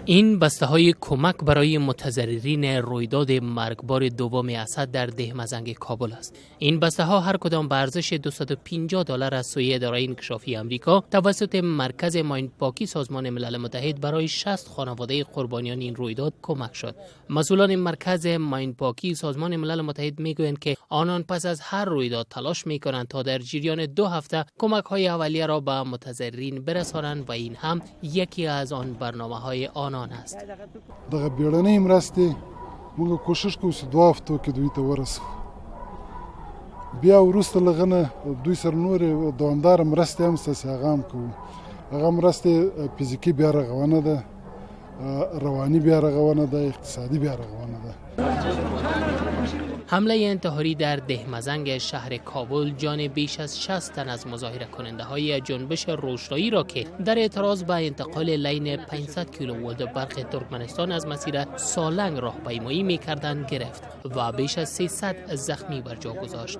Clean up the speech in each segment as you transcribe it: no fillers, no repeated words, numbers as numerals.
این بسته های کمک برای متضررین رویداد مرگبار دوم اسد در دهمزنگ کابل است. این بسته ها هر کدام به ارزش $250 از سوی اداره انکشافی آمریکا توسط مرکز ماین پاکی سازمان ملل متحد برای 60 خانواده قربانیان این رویداد کمک شد. مسئولان مرکز ماین پاکی سازمان ملل متحد میگویند که آنان پس از هر رویداد تلاش میکنند تا در جریان 2 هفته کمک های اولیه را به متضررین برسانند و این هم یکی از آن برنامه‌های آنان است. دغه بیړنۍ مرستې موږ کوشش کوو چې 2 هفتو کې دوی ته ورسو. بیا وروسته لغنه دوی سره نور دوامدار مرستې هم ستاسې هغه هم کوو. هغه مرستې فزیکي بیا رغونه ده، روانی بیا رغونه ده، اقتصادی بیا رغونه ده. حمله انتحاری در دهمزنگ شهر کابل جان بیش از 60 تن از مظاهره کننده های جنبش روشنایی را که در اعتراض به انتقال لین 500 کیلوولت برق ترکمنستان از مسیر سالنگ راهپیمایی می‌کردند گرفت و بیش از 300 زخمی بر جا گذاشت.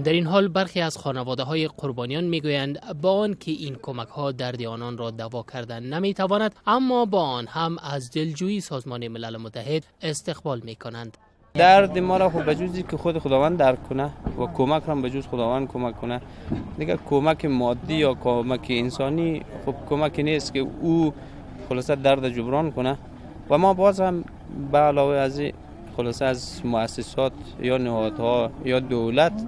در این حال برخی از خانواده های قربانیان میگویند با آن که این کمک ها درد آنان را دوا کردن نمیتواند، اما با آن هم از دلجویی سازمان ملل متحد استقبال میکنند. درد ما را خب بجوزی که خود خداوند درک کنه و کمک را بجوز خداوند کمک کنه دیگه. کمک مادی یا کمک انسانی خب کمکی نیست که او خلاصه درد جبران کنه و ما باز هم به علاوه از خلاصه از مؤسسات یا نهادها یا دولت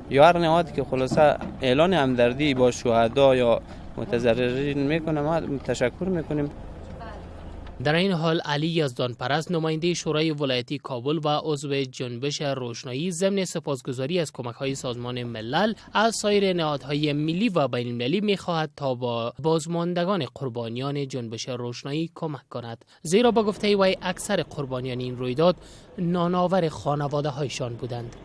یا هر نهادی که خلاصه اعلان همدردی با شهدا یا متضررین میکنه ما تشکر میکنیم. در این حال علی یزدانپرست نماینده شورای ولایتی کابل و عضو جنبش روشنایی ضمن سپاسگزاری از کمک‌های سازمان ملل از سایر نهادهای ملی و بین‌المللی می‌خواهد تا با بازماندگان قربانیان جنبش روشنایی کمک کند، زیرا با گفته وی اکثر قربانیان این رویداد نانآور خانواده‌هایشان بودند.